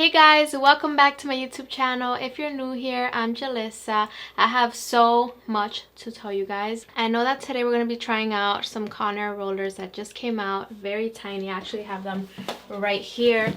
Hey guys, welcome back to my YouTube channel. If you're new here, I'm Julissa. I have so much to tell you guys. I know that today we're going to be trying out some Conair rollers that just came out. Very tiny. I actually have them right here.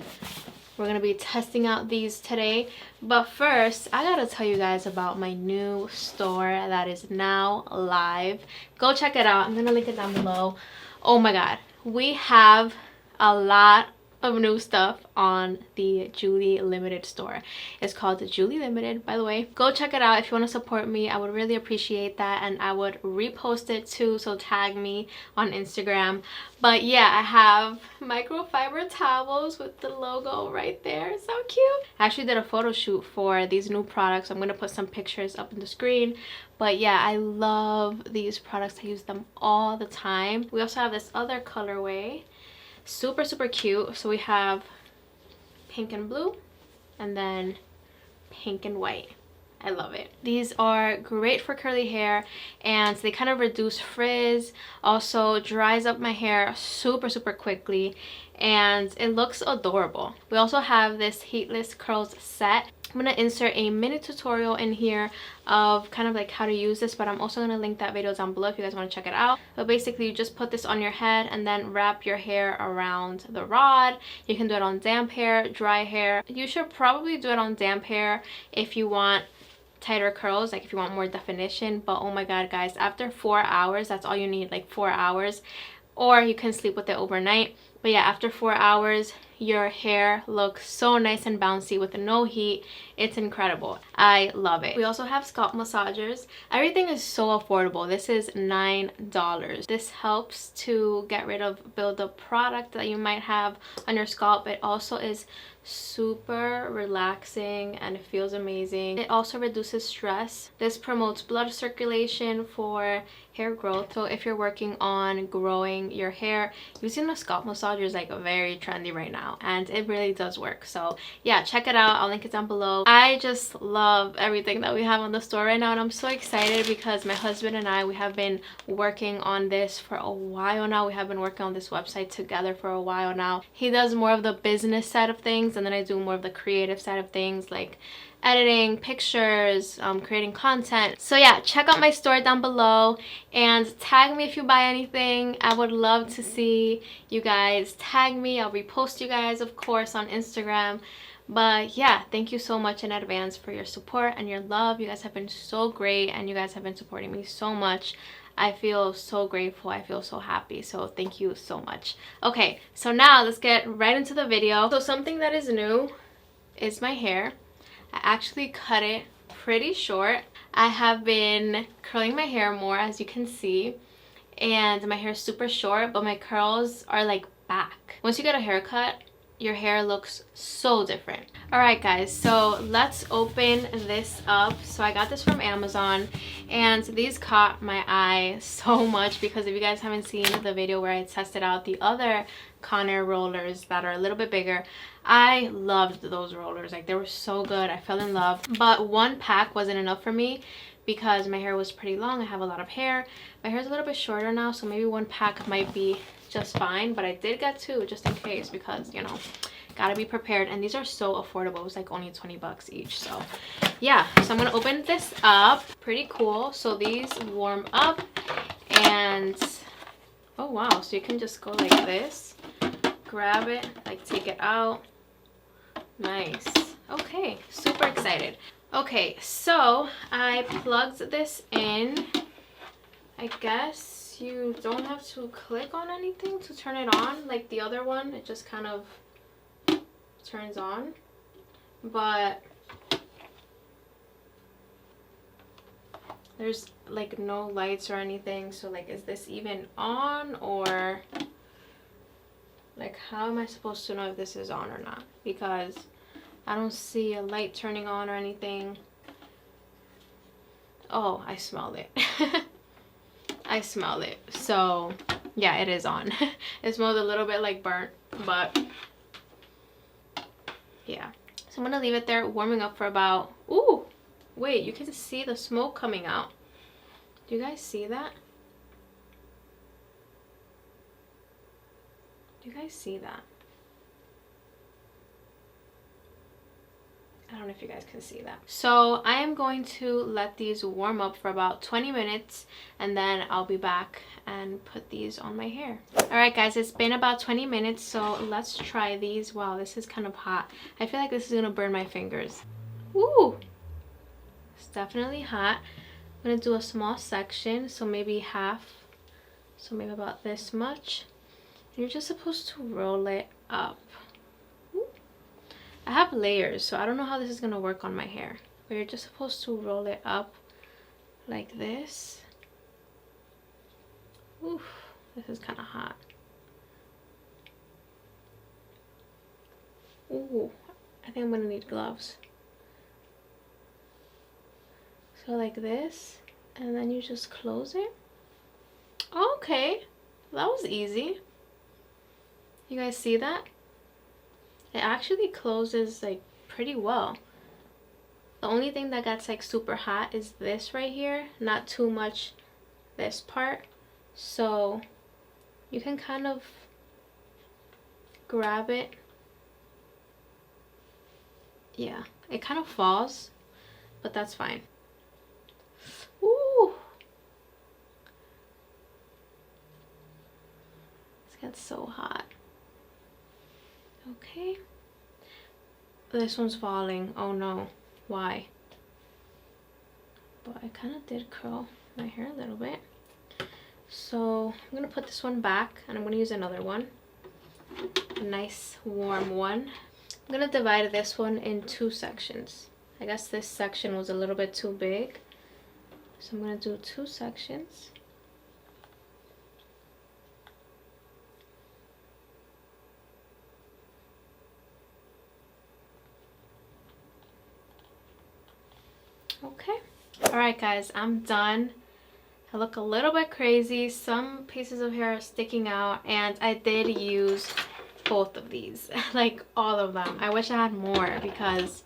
We're going to be testing out these today. But first, I got to tell you guys about my new store that is now live. Go check it out. I'm going to link it down below. Oh my god. We have a lot of new stuff on the Juli limited store. It's called the Juli limited, by the way. Go check it out if you want to support me. I would really appreciate that, and I would repost it too, so tag me on Instagram. But yeah, I have microfiber towels with the logo right there. So cute. I actually did a photo shoot for these new products. I'm gonna put some pictures up on the screen. But yeah, I love these products. I use them all the time. We also have this other colorway, super cute. So we have pink and blue, and then pink and white. I love it. These are great for curly hair, and they kind of reduce frizz, also dries up my hair super quickly, and it looks adorable. We also have this Heatless curls set. I'm going to insert a mini tutorial in here of kind of like how to use this, but I'm also going to link that video down below if you guys want to check it out. But basically you just put this on your head and then wrap your hair around the rod. You can do it on damp hair, dry hair. You should probably do it on damp hair if you want tighter curls, like if you want more definition. But oh my god guys, after 4 hours, that's all you need, like 4 hours, or you can sleep with it overnight. But yeah, after 4 hours your hair looks so nice and bouncy with no heat. It's incredible. I love it. We also have scalp massagers. Everything is so affordable. This is $9. This helps to get rid of buildup product that you might have on your scalp. It also is super relaxing and it feels amazing. It also reduces stress. This promotes blood circulation for hair growth. So if you're working on growing your hair, using a scalp massager is like very trendy right now, and it really does work. So yeah, check it out. I'll link it down below. I just love everything that we have on the store right now, and I'm so excited because my husband and I, we have been working on this for a while now. We have been working on this website together for a while now. He does more of the business side of things, and then I do more of the creative side of things, like editing pictures, creating content. So yeah, check out my store down below and tag me if you buy anything. I would love to see you guys tag me. I'll repost you guys, of course, on Instagram. But yeah, thank you so much in advance for your support and your love. You guys have been so great, and you guys have been supporting me so much. I feel so grateful. I feel so happy. So thank you so much. Okay, so now let's get right into the video. So something that is new is my hair. I actually cut it pretty short. I have been curling my hair more, as you can see, and my hair is super short, but my curls are like back. Once you get a haircut, your hair looks so different. Alright guys, so let's open this up. So I got this from Amazon, and these caught my eye so much because if you guys haven't seen the video where I tested out the other Conair rollers that are a little bit bigger, I loved those rollers. Like, they were so good. I fell in love. But one pack wasn't enough for me because my hair was pretty long. I have a lot of hair. My hair's a little bit shorter now, so maybe one pack might be just fine. But I did get two just in case because, you know, gotta be prepared. And these are so affordable. It was like only 20 bucks each. So yeah, so I'm gonna open this up. Pretty cool. So these warm up, and oh wow, so you can just go like this, grab it, like take it out. Nice. Okay, super excited. Okay, so I plugged this in. I guess you don't have to click on anything to turn it on like the other one. It just kind of turns on. But there's like no lights or anything, so like, is this even on, or like how am I supposed to know if this is on or not? Because I don't see a light turning on or anything. Oh, I smelled it. I smelled it. So yeah, it is on. It smells a little bit like burnt, but yeah. So I'm gonna leave it there warming up for about, ooh, wait, you can see the smoke coming out. Do you guys see that? Do you guys see that? don't know if you guys can see that. So I am going to let these warm up for about 20 minutes and then I'll be back and put these on my hair. Alright guys, it's been about 20 minutes, so let's try these. Wow, this is kind of hot. I feel like this is gonna burn my fingers. Ooh, it's definitely hot. I'm gonna do a small section, so maybe half, so maybe about this much. You're just supposed to roll it up. Ooh. I have layers, so I don't know how this is gonna work on my hair, but you're just supposed to roll it up like this. Oof, this is kind of hot. Ooh, I think I'm gonna need gloves. So like this, and then you just close it. Okay, that was easy. You guys see that? It actually closes like pretty well. The only thing that gets like super hot is this right here, not too much this part. So you can kind of grab it. Yeah, it kind of falls, but that's fine. Ooh, this gets so hot. Okay, this one's falling. Oh no, why? But I kind of did curl my hair a little bit. So I'm gonna put this one back and I'm gonna use another one, a nice warm one. I'm gonna divide this one in 2 sections. I guess this section was a little bit too big, so I'm gonna do 2 sections. Okay, all right guys, I'm done. I look a little bit crazy. Some pieces of hair are sticking out, and I did use both of these, like all of them. I wish I had more because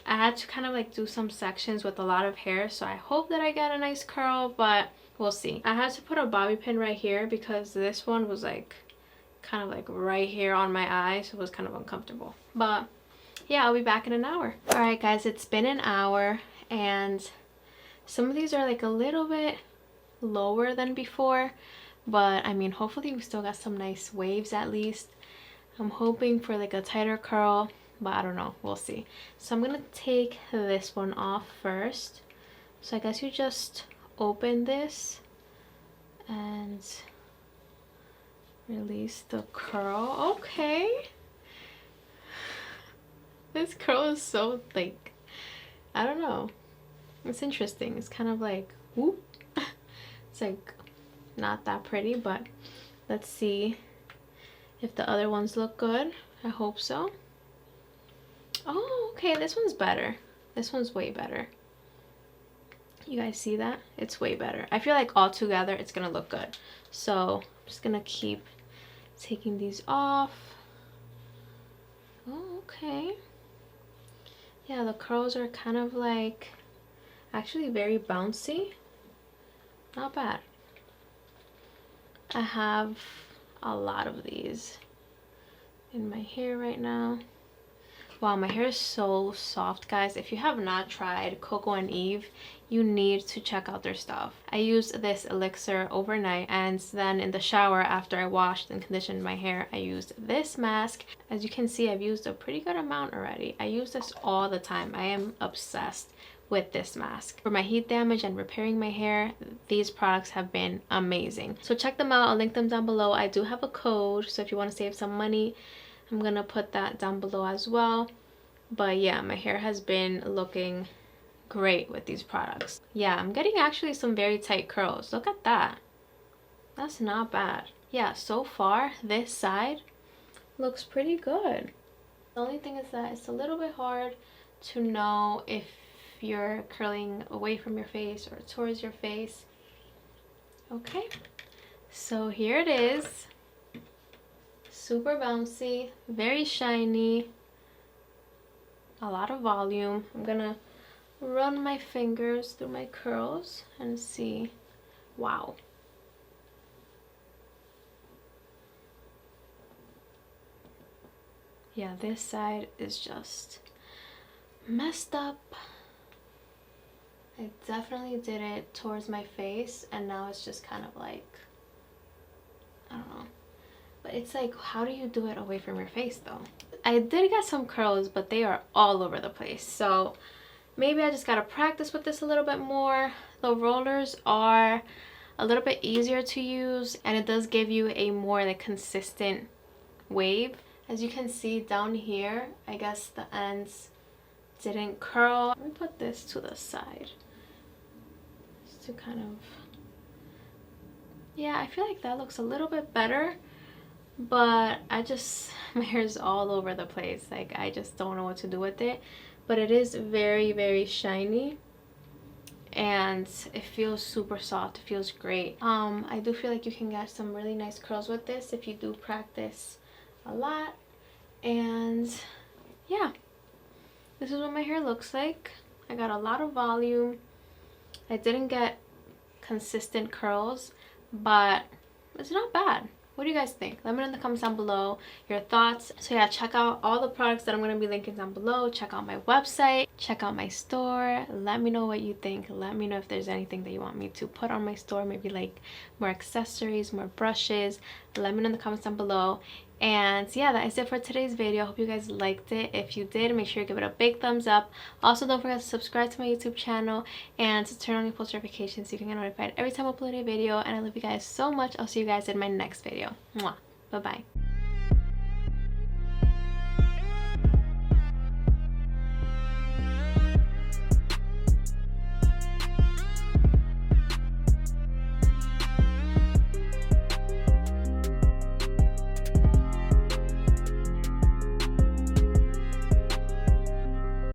I had to kind of like do some sections with a lot of hair, so I hope that I get a nice curl, but we'll see. I had to put a bobby pin right here because this one was like kind of like right here on my eye, so it was kind of uncomfortable. But yeah, I'll be back in an hour. All right guys, it's been an hour and some of these are like a little bit lower than before, but I mean, hopefully we still got some nice waves at least. I'm hoping for like a tighter curl, but I don't know, we'll see. So I'm gonna take this one off first. So I guess you just open this and release the curl. Okay, this curl is so like, I don't know, it's interesting. It's kind of like whoop. It's like not that pretty, but let's see if the other ones look good. I hope so. Oh, okay, this one's better. This one's way better. You guys see that? It's way better. I feel like all together it's gonna look good. So I'm just gonna keep taking these off. Oh, okay. Yeah, the curls are kind of like actually very bouncy. Not bad. I have a lot of these in my hair right now. Wow, my hair is so soft, guys. If you have not tried Coco and Eve, you need to check out their stuff. I used this elixir overnight, and then in the shower after I washed and conditioned my hair, I used this mask. As you can see, I've used a pretty good amount already. I use this all the time. I am obsessed with this mask. For my heat damage and repairing my hair, these products have been amazing. So check them out. I'll link them down below. I do have a code, so if you want to save some money, I'm gonna put that down below as well. But yeah, my hair has been looking great with these products. Yeah, I'm getting actually some very tight curls. Look at that. That's not bad. Yeah, so far this side looks pretty good. The only thing is that it's a little bit hard to know if you're curling away from your face or towards your face. Okay, so here it is. Super bouncy, very shiny, a lot of volume. I'm gonna run my fingers through my curls and see. Wow. Yeah, this side is just messed up. I definitely did it towards my face, and now it's just kind of like, I don't know. But it's like, how do you do it away from your face though? I did get some curls, but they are all over the place. So maybe I just gotta practice with this a little bit more. The rollers are a little bit easier to use, and it does give you a more like consistent wave. As you can see down here, I guess the ends didn't curl. Let me put this to the side just to kind of, yeah, I feel like that looks a little bit better. But my hair is all over the place. Like, I just don't know what to do with it. But it is very, very shiny, and it feels super soft. It feels great. I do feel like you can get some really nice curls with this if you do practice a lot. And yeah, this is what my hair looks like. I got a lot of volume. I didn't get consistent curls, but it's not bad. What do you guys think? Let me know in the comments down below your thoughts. So yeah, check out all the products that I'm going to be linking down below. Check out my website. Check out my store. Let me know what you think. Let me know if there's anything that you want me to put on my store. Maybe like more accessories, more brushes. Let me know in the comments down below. And yeah, that is it for today's video. I hope you guys liked it. If you did, make sure you give it a big thumbs up. Also, don't forget to subscribe to my YouTube channel and to turn on your post notifications so you can get notified every time I upload a video. And I love you guys so much. I'll see you guys in my next video. Mwah. Bye bye.